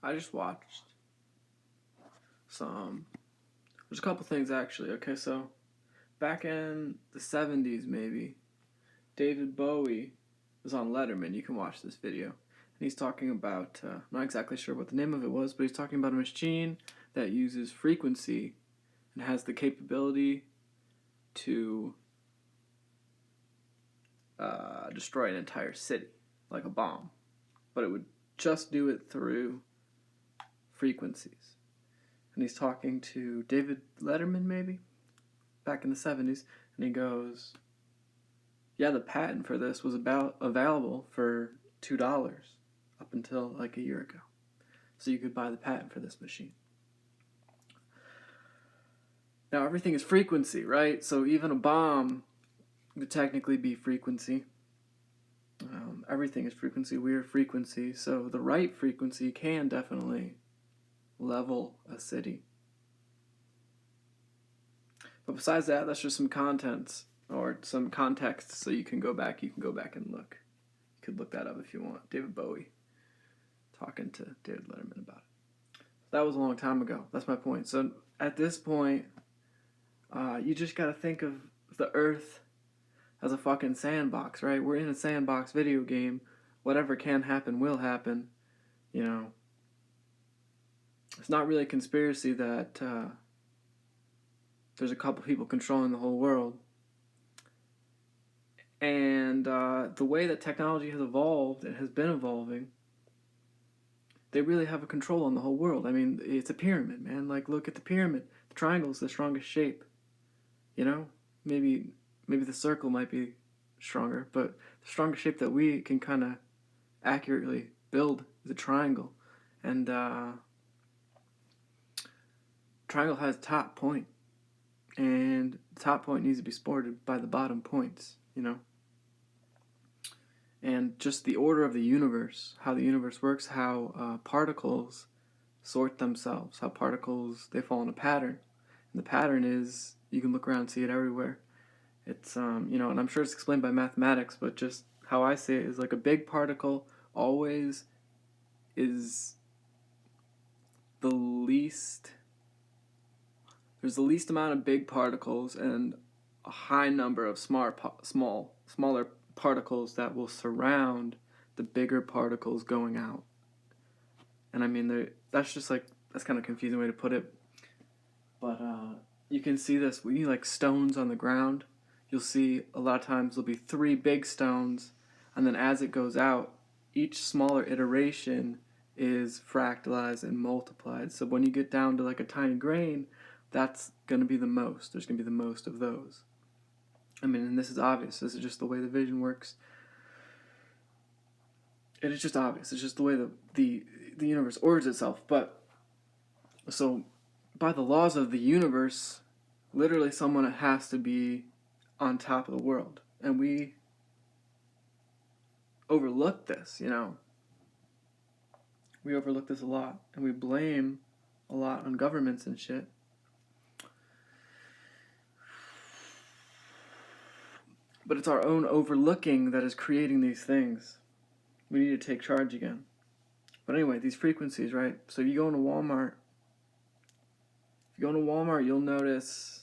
I just watched some. There's a couple things actually. Okay, so back in the 70s, maybe, David Bowie was on Letterman. You can watch this video. And he's talking about, I'm not exactly sure what the name of it was, but he's talking about a machine that uses frequency and has the capability to destroy an entire city, like a bomb. But it would just do it through frequencies. And he's talking to David Letterman, maybe, back in the 70s, and he goes, yeah, the patent for this was available for $2 up until like a year ago. So you could buy the patent for this machine. Now everything is frequency, right? So even a bomb would technically be frequency. Everything is frequency. We are frequency. So the right frequency can definitely level a city. But besides that, that's just some contents or some context, so you can go back and look. You could look that up if you want. David Bowie talking to David Letterman about it. That was a long time ago. That's my point. So at this point, you just got to think of the Earth as a fucking sandbox, right? We're in a sandbox video game. Whatever can happen will happen. You know, it's not really a conspiracy that there's a couple people controlling the whole world. And the way that technology has evolved and has been evolving, they really have a control on the whole world. I mean, it's a pyramid, man. Like, look at the pyramid. The triangle is the strongest shape. You know, maybe the circle might be stronger, but the strongest shape that we can kind of accurately build is a triangle. And triangle has a top point, and the top point needs to be supported by the bottom points, you know. And just the order of the universe, how the universe works, how particles sort themselves, how particles, they fall in a pattern. And the pattern is, you can look around and see it everywhere. It's, you know, and I'm sure it's explained by mathematics, but just how I see it is like a big particle always is the least, there's the least amount of big particles and a high number of smaller particles that will surround the bigger particles going out. And I mean, that's just like, that's kind of a confusing way to put it. But you can see this, when you like stones on the ground, you'll see a lot of times there'll be 3 big stones, and then as it goes out, each smaller iteration is fractalized and multiplied. So when you get down to like a tiny grain, that's going to be the most. There's going to be the most of those. I mean, and this is obvious. This is just the way the vision works. It is just obvious. It's just the way the universe orders itself. But, so, by the laws of the universe, literally someone has to be on top of the world. And we overlook this, you know. We overlook this a lot. And we blame a lot on governments and shit. But it's our own overlooking that is creating these things. We need to take charge again. But anyway, these frequencies, right? So if you go into Walmart, you'll notice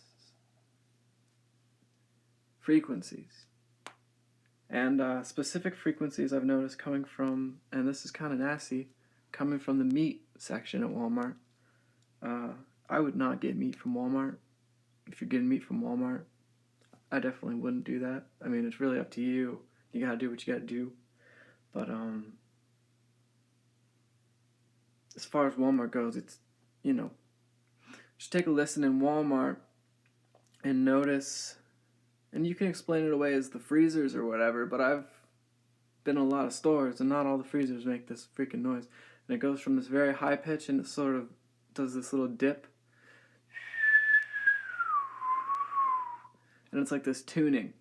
frequencies. And specific frequencies I've noticed coming from, and this is kind of nasty, coming from the meat section at Walmart. I would not get meat from Walmart. If you're getting meat from Walmart, I definitely wouldn't do that. I mean, it's really up to you. You gotta do what you gotta do. But as far as Walmart goes, it's, you know, just take a listen in Walmart and notice, and you can explain it away as the freezers or whatever, but I've been in a lot of stores and not all the freezers make this freaking noise. And it goes from this very high pitch and it sort of does this little dip. And it's like this tuning.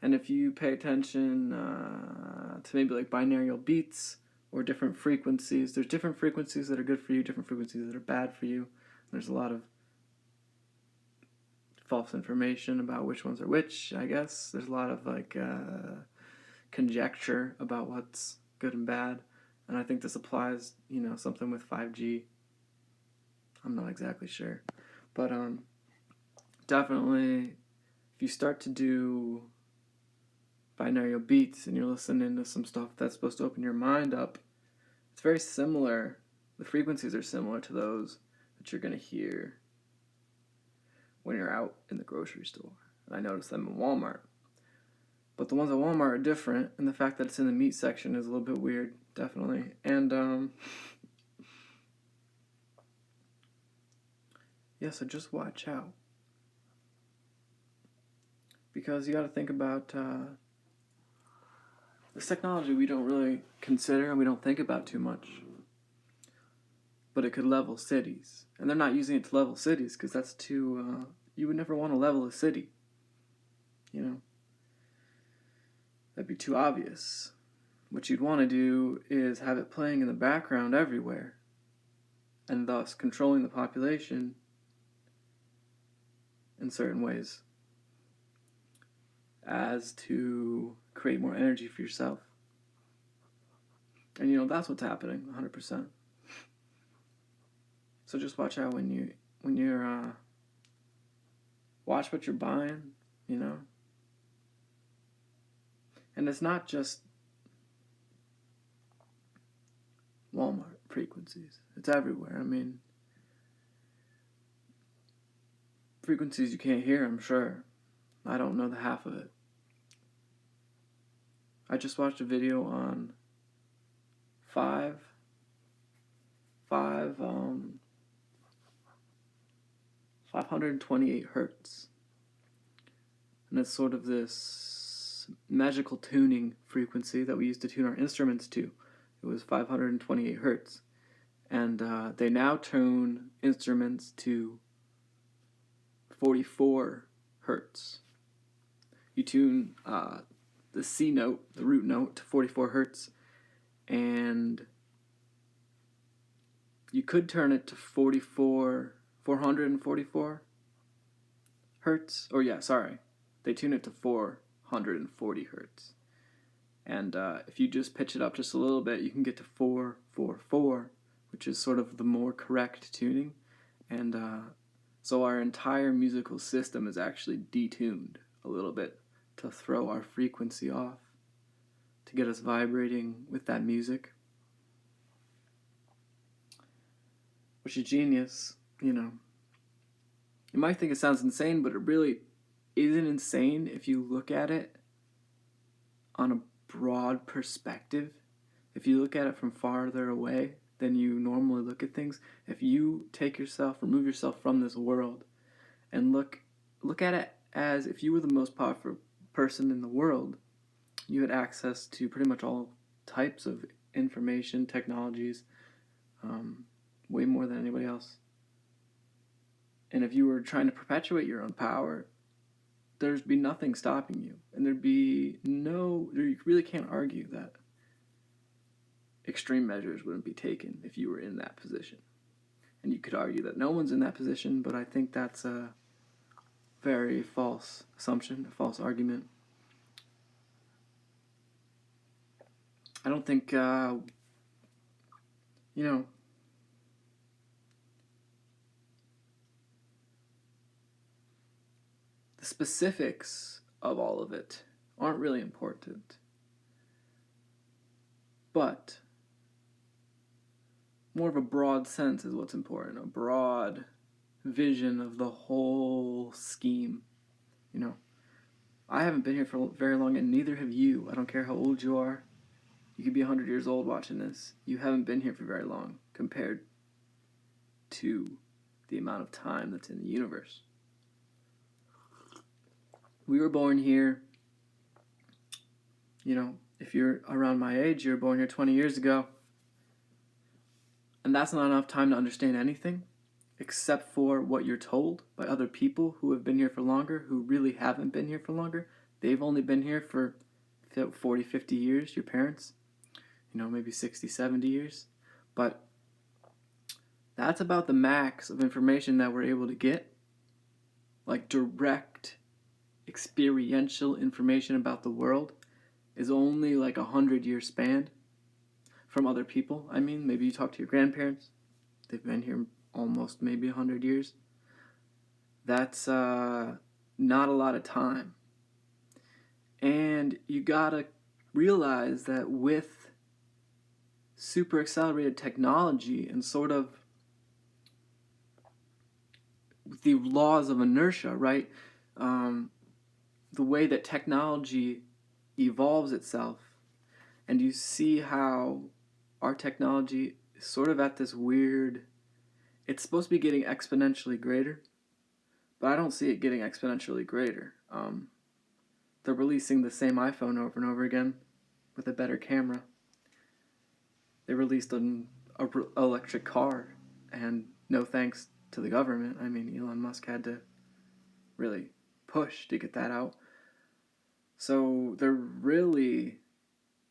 And if you pay attention to maybe like binaural beats or different frequencies, there's different frequencies that are good for you, different frequencies that are bad for you. There's a lot of false information about which ones are which, I guess. There's a lot of like conjecture about what's good and bad. And I think this applies, something with 5G. I'm not exactly sure. But definitely, if you start to do binaural beats and you're listening to some stuff that's supposed to open your mind up, it's very similar. The frequencies are similar to those that you're going to hear when you're out in the grocery store. And I noticed them in Walmart. But the ones at Walmart are different, and the fact that it's in the meat section is a little bit weird, definitely. And, yeah, so just watch out. Because you got to think about this technology we don't really consider and we don't think about too much. But it could level cities. And they're not using it to level cities because that's too... you would never want to level a city. That'd be too obvious. What you'd want to do is have it playing in the background everywhere, and thus controlling the population in certain ways as to create more energy for yourself. And that's what's happening 100%. So just watch out when you're watch what you're buying, And it's not just Walmart frequencies. It's everywhere. I mean, frequencies you can't hear, I'm sure. I don't know the half of it. I just watched a video on 528 hertz. And it's sort of this magical tuning frequency that we used to tune our instruments to. It was 528 hertz. And they now tune instruments to 44 hertz. You tune the C note, the root note, to 44 hertz, and you could turn it to 444 hertz. They tune it to 440 hertz. And if you just pitch it up just a little bit, you can get to 444, which is sort of the more correct tuning. And so our entire musical system is actually detuned a little bit to throw our frequency off, to get us vibrating with that music. Which is genius, You might think it sounds insane, but it really isn't insane if you look at it on a broad perspective. If you look at it from farther away than you normally look at things, if you remove yourself from this world and look at it as if you were the most powerful person in the world, you had access to pretty much all types of information, technologies, way more than anybody else. And if you were trying to perpetuate your own power, there'd be nothing stopping you. And you really can't argue that extreme measures wouldn't be taken if you were in that position. And you could argue that no one's in that position, but I think that's a very false assumption, a false argument. I don't think, the specifics of all of it aren't really important. But more of a broad sense is what's important, a broad vision of the whole scheme. I haven't been here for very long, and neither have you. I don't care how old you are. You could be 100 years old watching this. You haven't been here for very long compared to the amount of time that's in the universe. We were born here, if you're around my age, you were born here 20 years ago. And that's not enough time to understand anything, except for what you're told by other people who have been here for longer, who really haven't been here for longer. They've only been here for 40, 50 years, your parents. Maybe 60, 70 years. But that's about the max of information that we're able to get. Like direct, experiential information about the world is only like 100-year span. from other people. I mean, maybe you talk to your grandparents. They've been here almost maybe 100 years. That's not a lot of time. And you gotta realize that with super accelerated technology and sort of the laws of inertia, right? The way that technology evolves itself, and you see how our technology is sort of at this weird, it's supposed to be getting exponentially greater, but I don't see it getting exponentially greater. They're releasing the same iPhone over and over again with a better camera. They released an electric car, and no thanks to the government. I mean, Elon Musk had to really push to get that out. So they're really,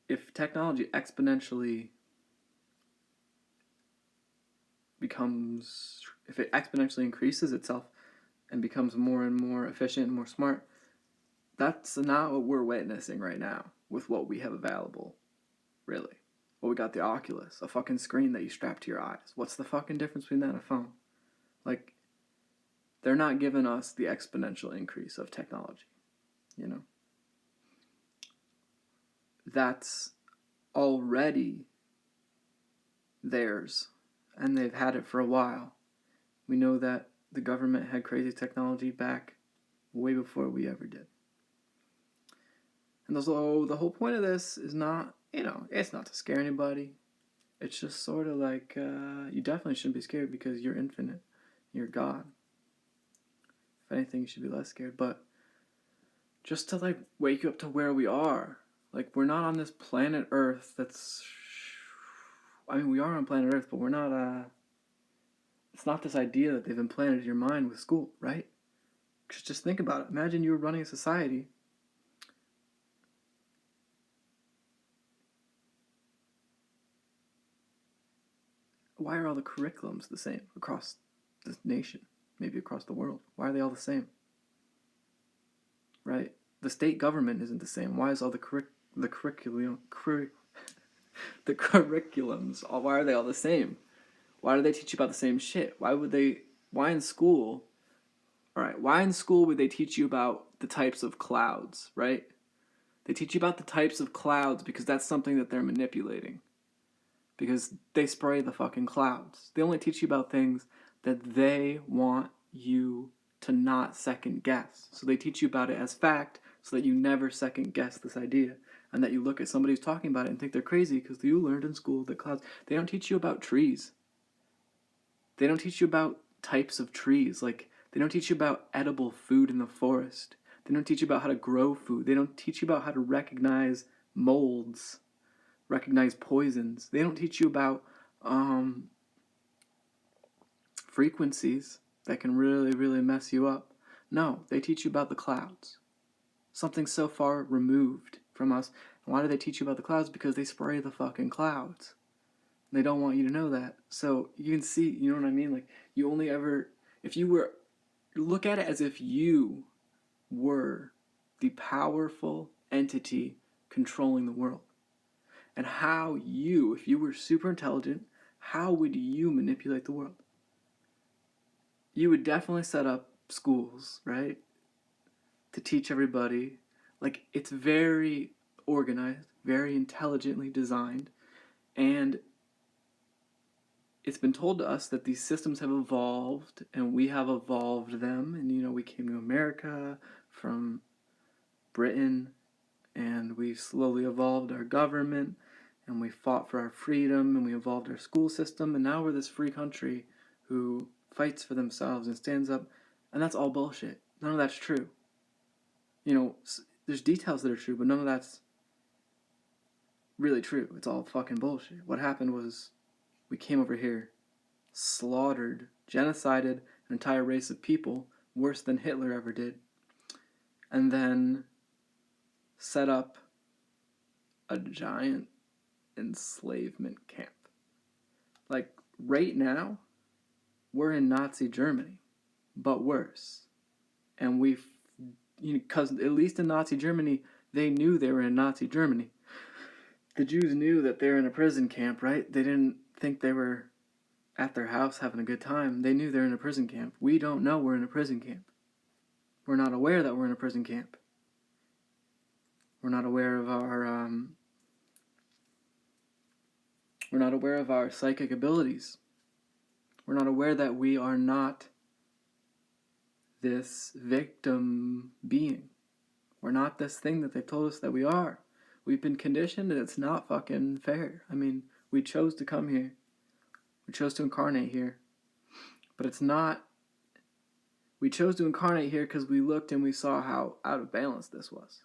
if technology exponentially becomes, if it exponentially increases itself and becomes more and more efficient and more smart, that's not what we're witnessing right now with what we have available, really. Well, we got the Oculus, a fucking screen that you strap to your eyes. What's the fucking difference between that and a phone? Like, they're not giving us the exponential increase of technology, you know? That's already theirs, and they've had it for a while. We know that the government had crazy technology back way before we ever did. And so the whole point of this is not, it's not to scare anybody. It's just sort of like, you definitely shouldn't be scared because you're infinite. You're God. If anything, you should be less scared. But just to, like, wake you up to where we are. Like, we're not on this planet Earth that's... I mean, we are on planet Earth, but we're not, it's not this idea that they've implanted in your mind with school, right? Just think about it. Imagine you were running a society. Why are all the curriculums the same across the nation? Maybe across the world. Why are they all the same? Right? The state government isn't the same. Why is all the curriculums, why are they all the same? Why do they teach you about the same shit? Why in school, alright, why in school would they teach you about the types of clouds, right? They teach you about the types of clouds because that's something that they're manipulating. Because they spray the fucking clouds. They only teach you about things that they want you to not second guess. So they teach you about it as fact so that you never second guess this idea. And that you look at somebody who's talking about it and think they're crazy because you learned in school that clouds. They don't teach you about trees. They don't teach you about types of trees. Like, they don't teach you about edible food in the forest. They don't teach you about how to grow food. They don't teach you about how to recognize molds, recognize poisons. They don't teach you about frequencies that can really, really mess you up. No, they teach you about the clouds. Something so far removed from us. And why do they teach you about the clouds? Because they spray the fucking clouds. They don't want you to know that. So you can see, you know what I mean? Like, you only ever, if you were, look at it as if you were the powerful entity controlling the world. And how you, if you were super intelligent, how would you manipulate the world? You would definitely set up schools, right? To teach everybody. Like, it's very organized, very intelligently designed, and it's been told to us that these systems have evolved, and we have evolved them, and, we came to America from Britain, and we slowly evolved our government, and we fought for our freedom, and we evolved our school system, and now we're this free country who fights for themselves and stands up, and that's all bullshit. None of that's true. There's details that are true, but none of that's really true. It's all fucking bullshit. What happened was we came over here, slaughtered, genocided an entire race of people, worse than Hitler ever did, and then set up a giant enslavement camp. Like, right now, we're in Nazi Germany, but worse. And because at least in Nazi Germany, they knew they were in Nazi Germany. the Jews knew that they were in a prison camp, right? They didn't think they were at their house having a good time. They knew they're in a prison camp. We don't know we're in a prison camp. We're not aware that we're in a prison camp. We're not aware of our psychic abilities. We're not aware that we are not this victim being. We're not this thing that they've told us that we are. We've been conditioned and it's not fucking fair. I mean, we chose to come here. We chose to incarnate here. But it's not... We chose to incarnate here because we looked and we saw how out of balance this was.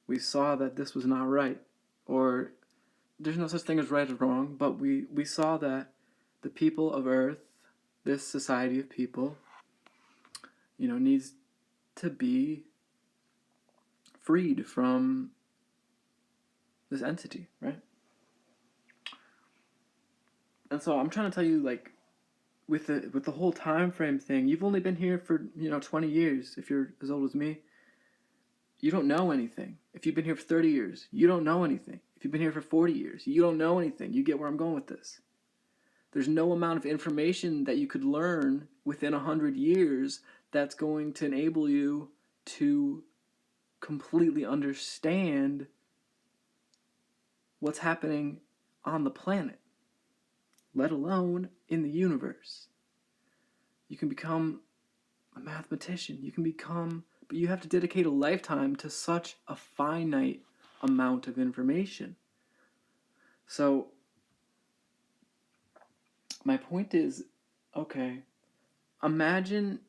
We saw that this was not right. Or, there's no such thing as right or wrong, but we saw that the people of Earth, this society of people, needs to be freed from this entity, right? And so I'm trying to tell you, like, with the whole time frame thing, you've only been here for 20 years. If you're as old as me, you don't know anything. If you've been here for 30 years, you don't know anything. If you've been here for 40 years, you don't know anything. You get where I'm going with this. There's no amount of information that you could learn within 100 years that's going to enable you to completely understand what's happening on the planet, let alone in the universe. You can become a mathematician. But you have to dedicate a lifetime to such a finite amount of information. So, my point is, okay, imagine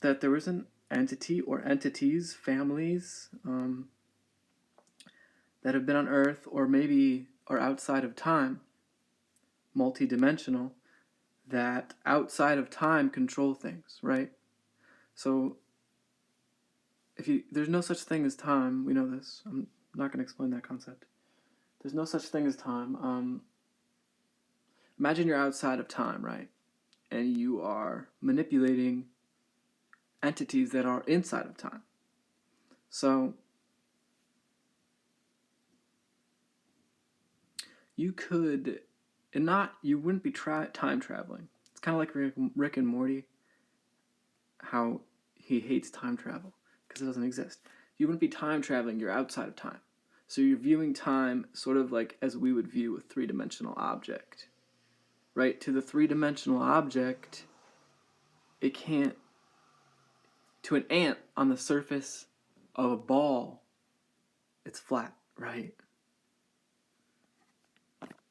that there was an entity or entities, families, that have been on Earth or maybe are outside of time, multidimensional, that outside of time control things, right? So, there's no such thing as time, we know this. I'm not going to explain that concept. There's no such thing as time. Imagine you're outside of time, right? And you are manipulating entities that are inside of time. So, you wouldn't be time traveling. It's kind of like Rick and Morty, how he hates time travel because it doesn't exist. You wouldn't be time traveling, you're outside of time. So you're viewing time sort of like as we would view a three-dimensional object. Right? To the three-dimensional object, it can't... To an ant on the surface of a ball, it's flat, right?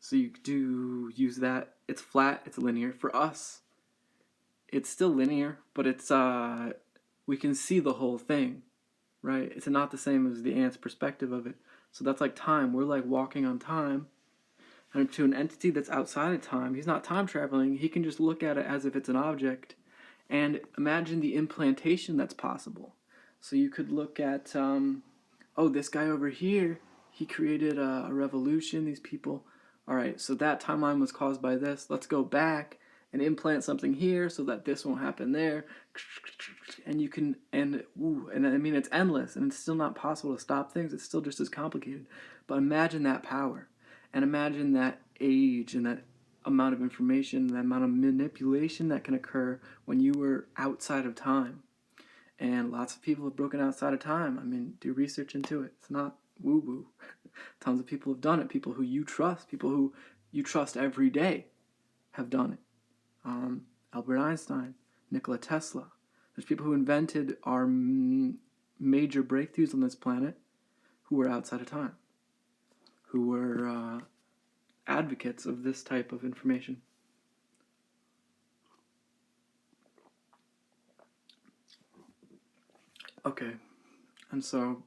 So you do use that. It's flat, it's linear. For us, it's still linear, but it's we can see the whole thing, right? It's not the same as the ant's perspective of it. So that's like time. We're like walking on time. And to an entity that's outside of time, he's not time traveling. He can just look at it as if it's an object. And imagine the implantation that's possible. So you could look at, this guy over here, he created a revolution, these people. All right, so that timeline was caused by this. Let's go back and implant something here so that this won't happen there. And you can, and I mean, it's endless, and it's still not possible to stop things. It's still just as complicated. But imagine that power, and imagine that age and that amount of information, that amount of manipulation that can occur when you were outside of time. And lots of people have broken outside of time. I mean, do research into it. It's not woo-woo. Tons of people have done it. People who you trust every day have done it. Albert Einstein, Nikola Tesla. There's people who invented our major breakthroughs on this planet who were outside of time, who were advocates of this type of information. Okay, and so...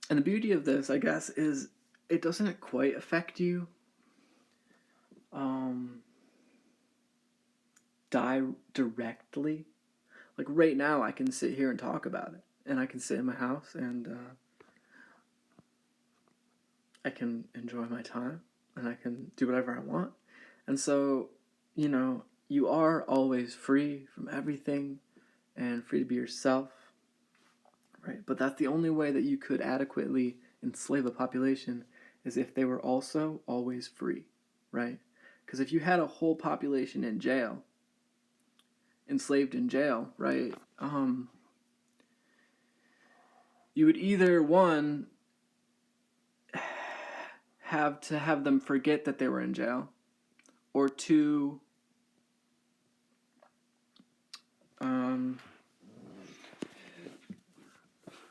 And the beauty of this, I guess, is it doesn't quite affect you directly. Like right now, I can sit here and talk about it, and I can sit in my house and I can enjoy my time, and I can do whatever I want. And so, you are always free from everything and free to be yourself, right? But that's the only way that you could adequately enslave a population, is if they were also always free, right? Because if you had a whole population in jail, enslaved in jail, right? You would either, one, have to have them forget that they were in jail, or two,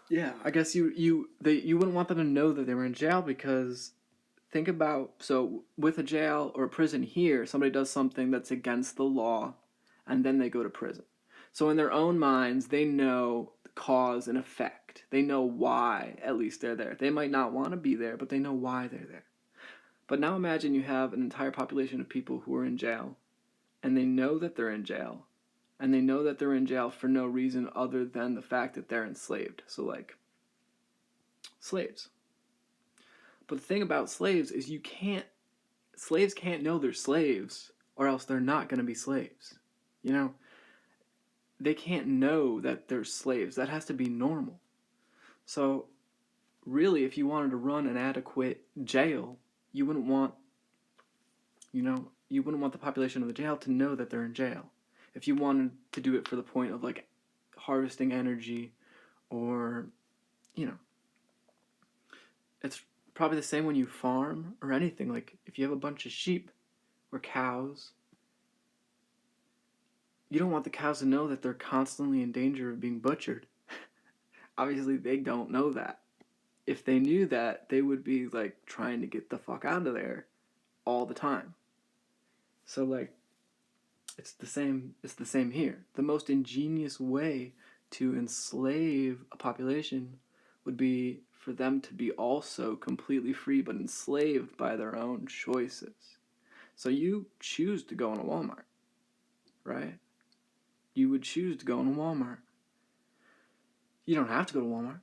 yeah, I guess you wouldn't want them to know that they were in jail, because think about, so with a jail or a prison here, somebody does something that's against the law, and then they go to prison. So in their own minds, they know cause and effect. They know why, at least, they're there. They might not want to be there, but they know why they're there. But now imagine you have an entire population of people who are in jail, and they know that they're in jail, and they know that they're in jail for no reason other than the fact that they're enslaved. So, like, slaves. But the thing about slaves is slaves can't know they're slaves, or else they're not going to be slaves. You know, they can't know that they're slaves. That has to be normal. So, really, if you wanted to run an adequate jail, you wouldn't want the population of the jail to know that they're in jail. If you wanted to do it for the point of, like, harvesting energy, or, it's probably the same when you farm or anything. Like, if you have a bunch of sheep or cows, you don't want the cows to know that they're constantly in danger of being butchered. Obviously, they don't know that. If they knew that, they would be, like, trying to get the fuck out of there all the time. So, like, it's the same here. The most ingenious way to enslave a population would be for them to be also completely free, but enslaved by their own choices. So you choose to go in a Walmart, right? You would choose to go in a Walmart. You don't have to go to Walmart,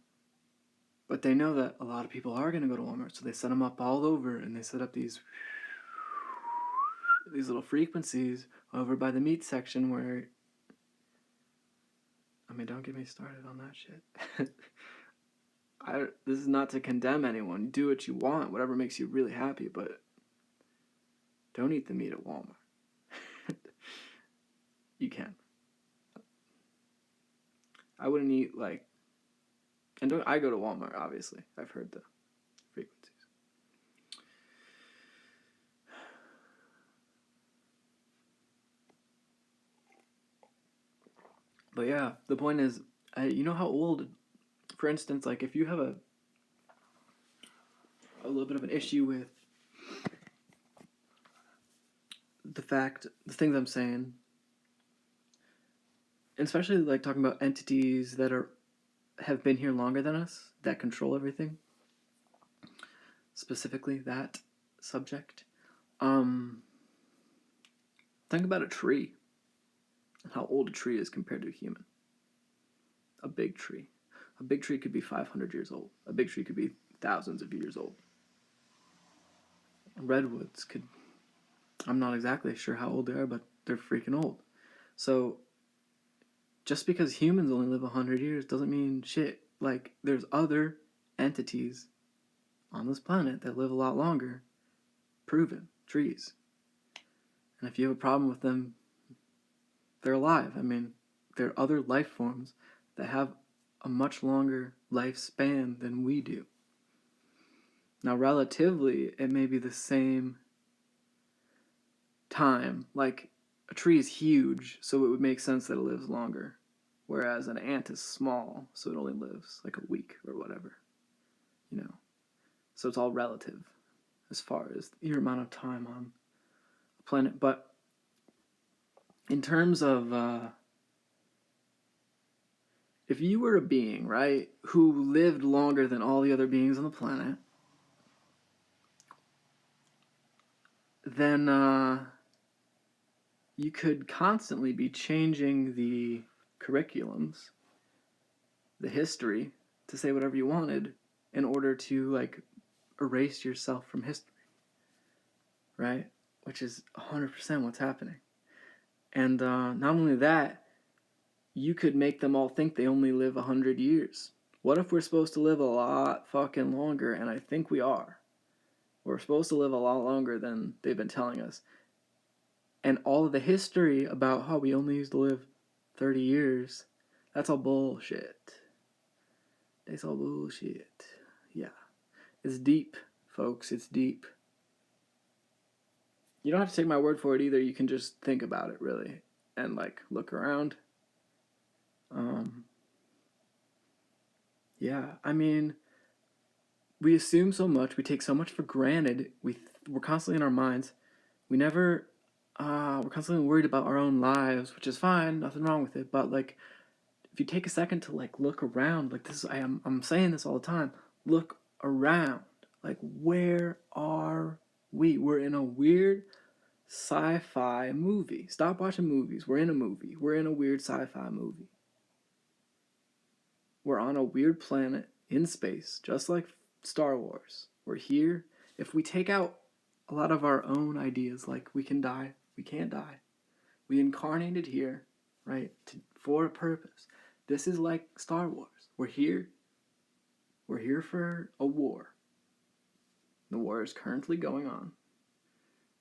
but they know that a lot of people are going to go to Walmart, so they set them up all over, and they set up these little frequencies over by the meat section where, I mean, don't get me started on that shit. This is not to condemn anyone. Do what you want, whatever makes you really happy, but don't eat the meat at Walmart. You can. I wouldn't eat, like, and I go to Walmart, obviously. I've heard the frequencies. But yeah, the point is, you know how old, for instance, like, if you have a little bit of an issue with the things I'm saying, especially, like, talking about entities that have been here longer than us, that control everything, specifically that subject, think about a tree, and how old a tree is compared to a human. A big tree could be 500 years old. A big tree could be thousands of years old. Redwoods could, I'm not exactly sure how old they are, but they're freaking old. So just because humans only live 100 years doesn't mean shit. Like, there's other entities on this planet that live a lot longer. Proven. Trees. And if you have a problem with them, they're alive. I mean, there are other life forms that have a much longer lifespan than we do. Now, relatively, it may be the same time. Like, a tree is huge, so it would make sense that it lives longer. Whereas an ant is small, so it only lives like a week or whatever. So it's all relative as far as your amount of time on a planet. But in terms of, if you were a being, right, who lived longer than all the other beings on the planet, then you could constantly be changing the curriculums, the history, to say whatever you wanted in order to, like, erase yourself from history, right? Which is 100% what's happening. And not only that, you could make them all think they only live 100 years, What if we're supposed to live a lot fucking longer? And I think we are. We're supposed to live a lot longer than they've been telling us. And all of the history about how we only used to live 30 years, that's all bullshit. That's all bullshit. Yeah. It's deep, folks. It's deep. You don't have to take my word for it either. You can just think about it, really. And, look around. Yeah, I mean, we assume so much. We take so much for granted. We're constantly in our minds. We're constantly worried about our own lives, which is fine. Nothing wrong with it. But, if you take a second to, look around, I'm saying this all the time. Look around. Where are we? We're in a weird sci-fi movie. Stop watching movies. We're in a movie. We're in a weird sci-fi movie. We're on a weird planet in space, just like Star Wars. We're here. If we take out a lot of our own ideas, like we can die, we can't die. We incarnated here, right, for a purpose. This is like Star Wars. We're here. We're here for a war. The war is currently going on.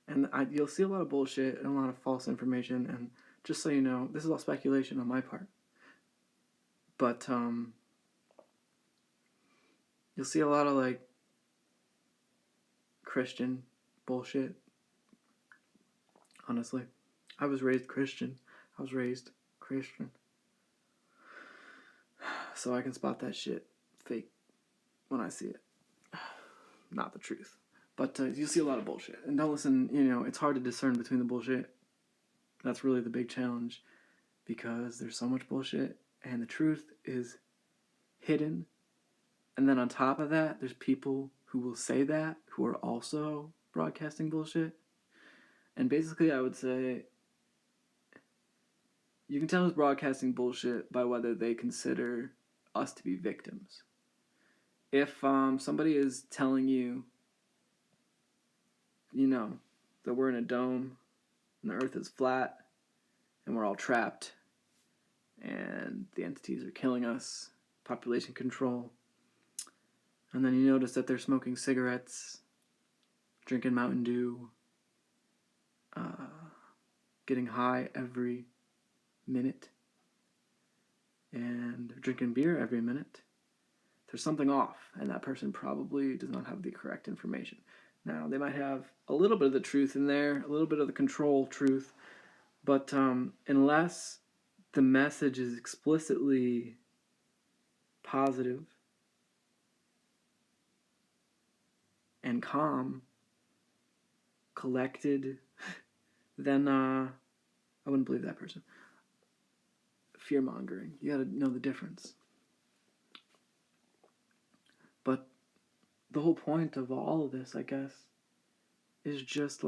And you'll see a lot of bullshit and a lot of false information. And just so you know, this is all speculation on my part. But you'll see a lot of Christian bullshit. Honestly, I was raised Christian. So I can spot that shit fake when I see it. Not the truth. But you'll see a lot of bullshit. And don't listen, it's hard to discern between the bullshit. That's really the big challenge. Because there's so much bullshit. And the truth is hidden. And then on top of that, there's people who will say that, who are also broadcasting bullshit. And basically, I would say, you can tell who's broadcasting bullshit by whether they consider us to be victims. If somebody is telling you, that we're in a dome, and the earth is flat, and we're all trapped, and the entities are killing us, population control, and then you notice that they're smoking cigarettes, drinking Mountain Dew, getting high every minute, and drinking beer every minute, there's something off, and that person probably does not have the correct information. Now, they might have a little bit of the truth in there, a little bit of the control truth, but unless the message is explicitly positive and calm, collected, then I wouldn't believe that person. Fear-mongering. You gotta know the difference. But the whole point of all of this, I guess, is just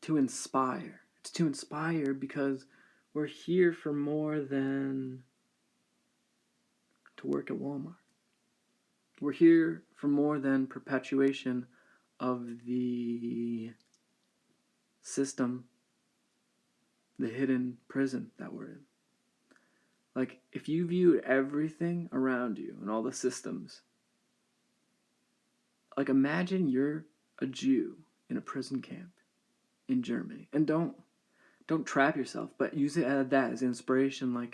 to inspire. It's to inspire because we're here for more than to work at Walmart. We're here for more than perpetuation of the system, the hidden prison that we're in. If you viewed everything around you and all the systems, imagine you're a Jew in a prison camp in Germany. And don't trap yourself, but use it as that as inspiration.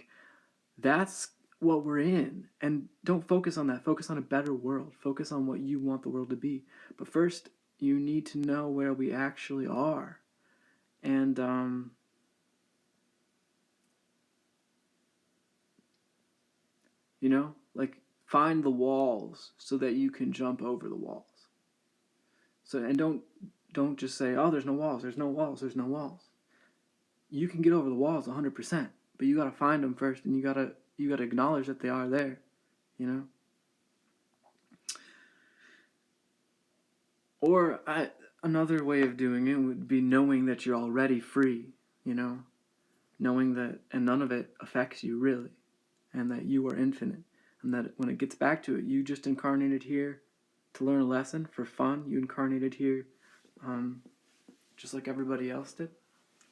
That's what we're in. And don't focus on that. Focus on a better world. Focus on what you want the world to be. But first, you need to know where we actually are. And find the walls so that you can jump over the walls. And don't just say, oh, there's no walls. You can get over the walls 100%, but you gotta find them first, and you gotta acknowledge that they are there, Or another way of doing it would be knowing that you're already free, knowing that, and none of it affects you really, and that you are infinite. And that when it gets back to it, you just incarnated here to learn a lesson for fun. You incarnated here just like everybody else did,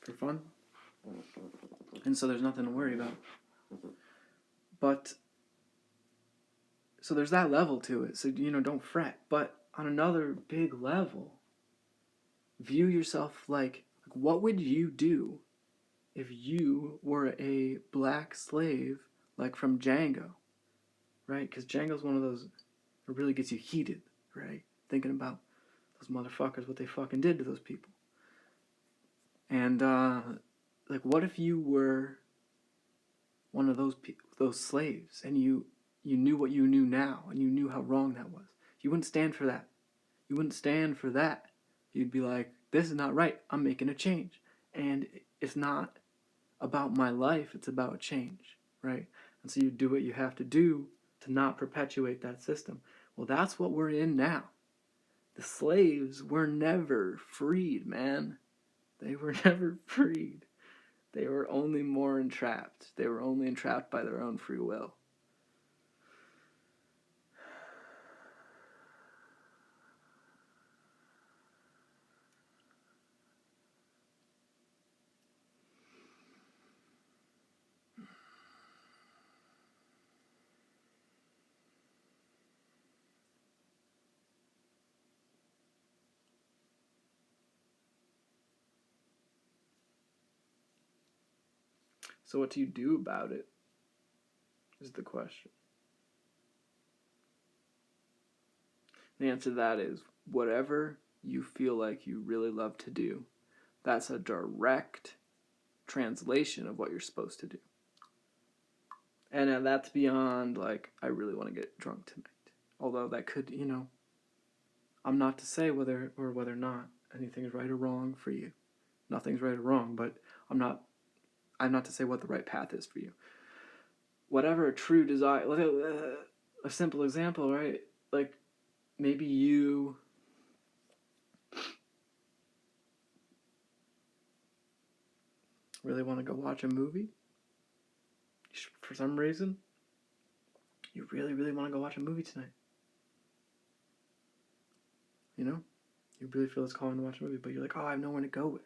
for fun. And so there's nothing to worry about. But, so there's that level to it. So, don't fret. But on another big level, view yourself like what would you do if you were a black slave, like from Django, right? Because Django's one of those, it really gets you heated, right? Thinking about those motherfuckers, what they fucking did to those people. And, what if you were one of those slaves, and you knew what you knew now, and you knew how wrong that was? You wouldn't stand for that. You wouldn't stand for that. You'd be like, this is not right. I'm making a change. And it's not about my life, it's about a change, right? And so you do what you have to do to not perpetuate that system. Well, that's what we're in now. The slaves were never freed, man. They were never freed. They were only more entrapped. They were only entrapped by their own free will. So what do you do about it is the question. The answer to that is whatever you feel like you really love to do. That's a direct translation of what you're supposed to do. And that's beyond, I really want to get drunk tonight. Although that could, I'm not to say whether or not anything is right or wrong for you. Nothing's right or wrong, but I'm not to say what the right path is for you. Whatever a true desire, a simple example, right? Maybe you really want to go watch a movie. For some reason, you really, really want to go watch a movie tonight. You really feel this calling to watch a movie, but you're like, oh, I have nowhere to go with.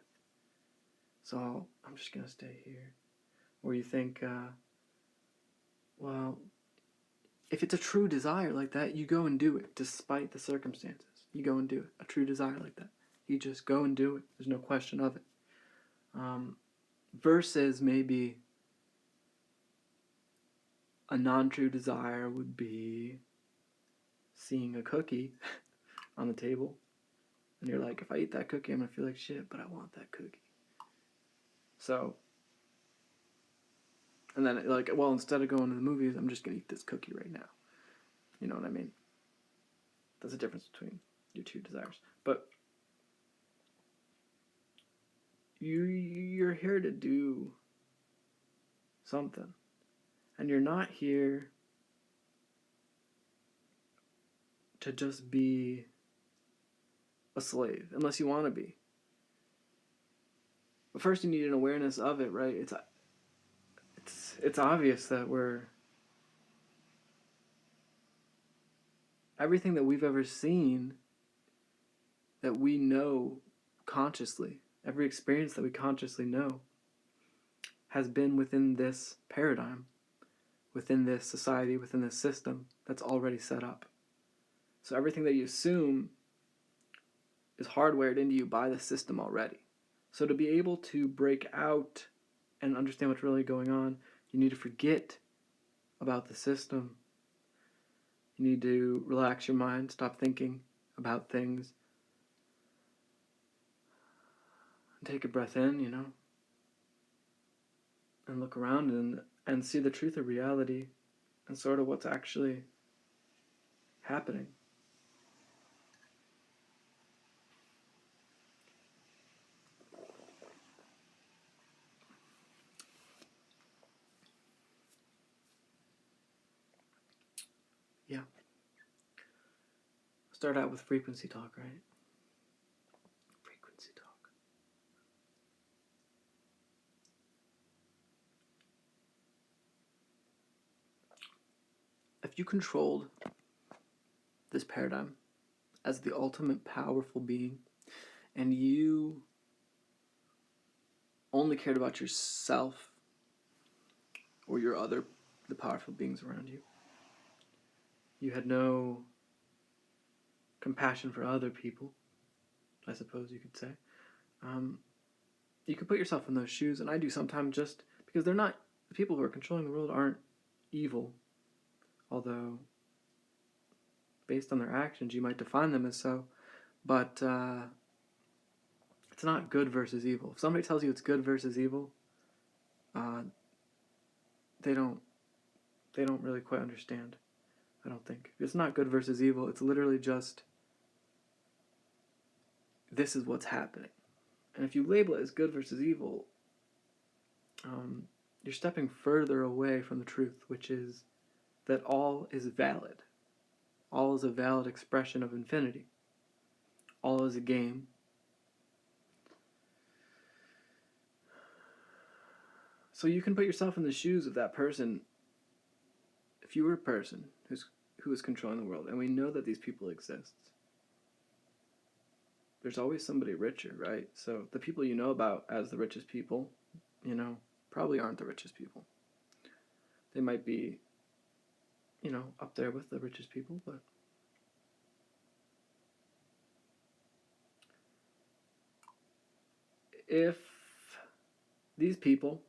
So I'm just going to stay here. Or you think, well, if it's a true desire like that, you go and do it despite the circumstances. You go and do it. A true desire like that. You just go and do it. There's no question of it. Versus maybe a non-true desire would be seeing a cookie on the table. And you're like, if I eat that cookie, I'm going to feel like shit, but I want that cookie. So, and then instead of going to the movies, I'm just going to eat this cookie right now. You know what I mean? There's a difference between your two desires. But you're here to do something. And you're not here to just be a slave, unless you want to be. But first you need an awareness of it, right? It's obvious that everything that we've ever seen that we know consciously, every experience that we consciously know, has been within this paradigm, within this society, within this system that's already set up. So everything that you assume is hardwired into you by the system already. So to be able to break out and understand what's really going on, you need to forget about the system. You need to relax your mind, stop thinking about things. And take a breath in, and look around and see the truth of reality and sort of what's actually happening. Yeah. Start out with frequency talk, right? Frequency talk. If you controlled this paradigm as the ultimate powerful being, and you only cared about yourself or the powerful beings around you. You had no compassion for other people, I suppose you could say. You could put yourself in those shoes, and I do sometimes, just because the people who are controlling the world aren't evil, although based on their actions you might define them as so, but it's not good versus evil. If somebody tells you it's good versus evil, they don't really quite understand, I don't think. It's not good versus evil. It's literally just, this is what's happening. And if you label it as good versus evil, you're stepping further away from the truth, which is that all is valid. All is a valid expression of infinity. All is a game. So you can put yourself in the shoes of that person. If you were a person who is controlling the world, and we know that these people exist, there's always somebody richer, right? So the people you know about as the richest people, probably aren't the richest people. They might be, up there with the richest people, but if these people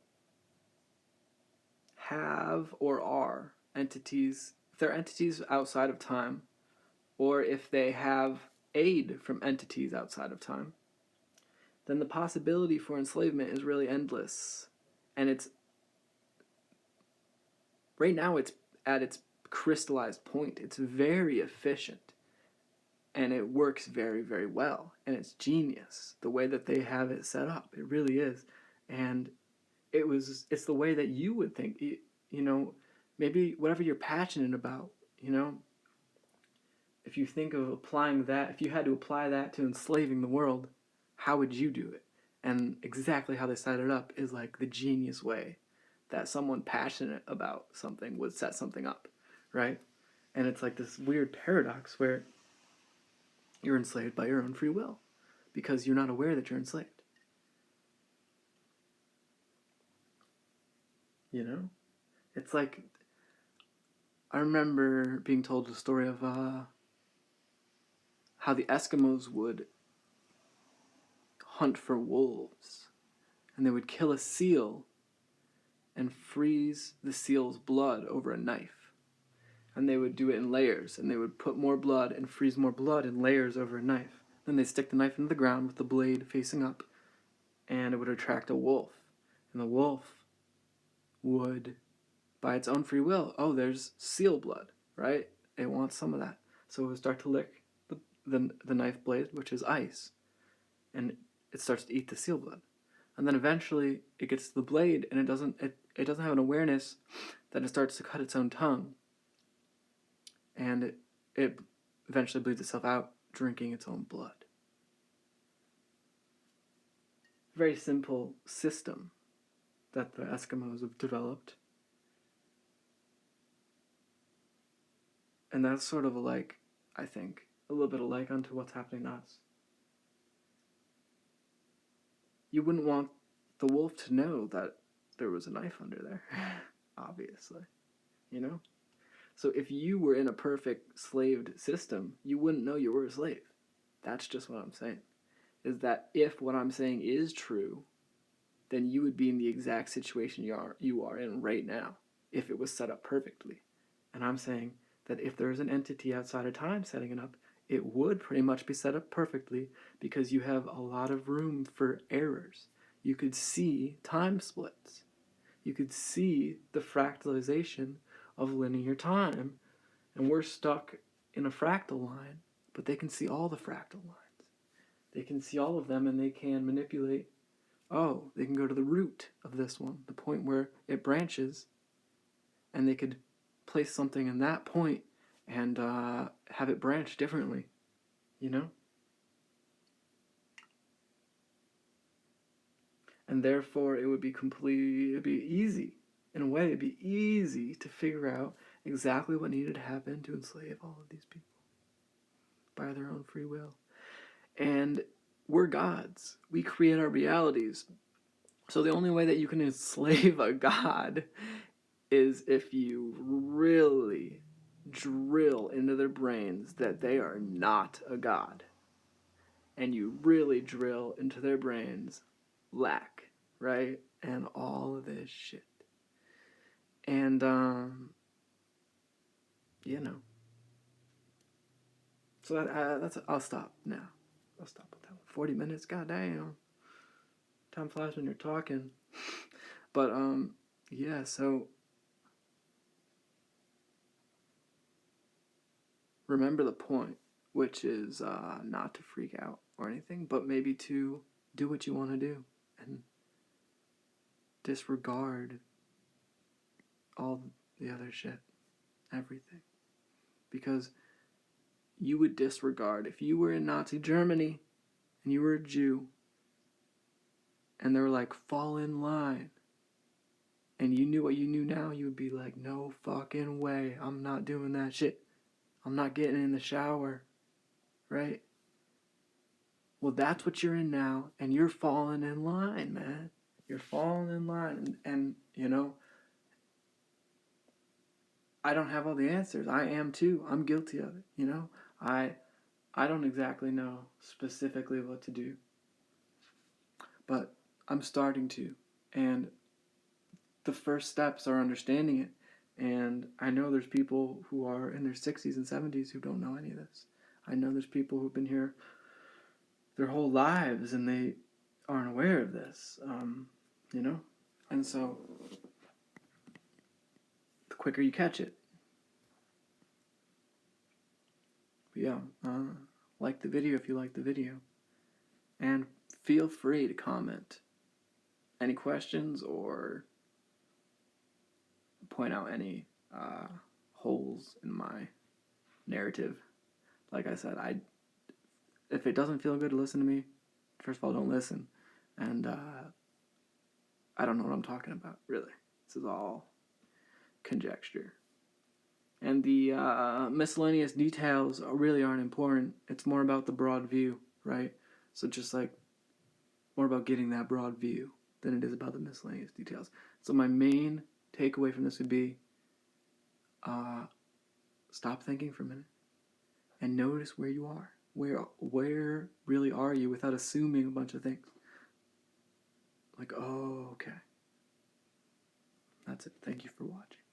have or are entities, if they're entities outside of time, or if they have aid from entities outside of time, then the possibility for enslavement is really endless. And right now it's at its crystallized point. It's very efficient, and it works very, very well, and it's genius the way that they have it set up. It really is. And it's the way that you would think, maybe whatever you're passionate about, if you think of applying that, if you had to apply that to enslaving the world, how would you do it? And exactly how they set it up is like the genius way that someone passionate about something would set something up, right? And it's like this weird paradox where you're enslaved by your own free will because you're not aware that you're enslaved. It's like, I remember being told the story of how the Eskimos would hunt for wolves, and they would kill a seal and freeze the seal's blood over a knife. And they would do it in layers, and they would put more blood and freeze more blood in layers over a knife. Then they'd stick the knife into the ground with the blade facing up, and it would attract a wolf. And the wolf would, by its own free will, there's seal blood, right? It wants some of that. So it would start to lick the knife blade, which is ice, and it starts to eat the seal blood. And then eventually it gets to the blade, and it doesn't have an awareness that it starts to cut its own tongue, and it eventually bleeds itself out, drinking its own blood. Very simple system that the Eskimos have developed. And that's sort of I think, a little bit alike onto what's happening to us. You wouldn't want the wolf to know that there was a knife under there, obviously, So if you were in a perfect slaved system, you wouldn't know you were a slave. That's just what I'm saying. Is that if what I'm saying is true, then you would be in the exact situation you are in right now, if it was set up perfectly. And I'm saying that if there's an entity outside of time setting it up, it would pretty much be set up perfectly, because you have a lot of room for errors. You could see time splits. You could see the fractalization of linear time, and we're stuck in a fractal line, but they can see all the fractal lines. They can see all of them, and they can manipulate. They can go to the root of this one, the point where it branches, and they could place something in that point and have it branch differently, And therefore it would be easy. In a way, it'd be easy to figure out exactly what needed to happen to enslave all of these people by their own free will. And we're gods. We create our realities. So the only way that you can enslave a god is if you really drill into their brains that they are not a god, and you really drill into their brains lack, right? And all of this shit. And, you know. So that's, I'll stop now. I'll stop with that one. 40 minutes, goddamn. Time flies when you're talking. But, yeah, so remember the point, which is not to freak out or anything, but maybe to do what you want to do and disregard all the other shit, everything. Because you would disregard, if you were in Nazi Germany and you were a Jew and they were like, fall in line, and you knew what you knew now, you would be like, no fucking way, I'm not doing that shit. I'm not getting in the shower, right? Well, that's what you're in now, and you're falling in line, man. You're falling in line, and you know, I don't have all the answers. I am too. I'm guilty of it, you know? I don't exactly know specifically what to do, but I'm starting to, and the first steps are understanding it. And I know there's people who are in their 60s and 70s who don't know any of this. I know there's people who've been here their whole lives and they aren't aware of this, you know? And so the quicker you catch it. But yeah, like the video if you like the video. And feel free to comment any questions or point out any holes in my narrative. Like I said, if it doesn't feel good to listen to me, first of all, don't listen. And I don't know what I'm talking about, really. This is all conjecture. And the miscellaneous details really aren't important. It's more about the broad view, right? So just like more about getting that broad view than it is about the miscellaneous details. So my main takeaway from this would be stop thinking for a minute and notice where you are. Where really are you without assuming a bunch of things? Like, oh, okay. That's it. Thank you for watching.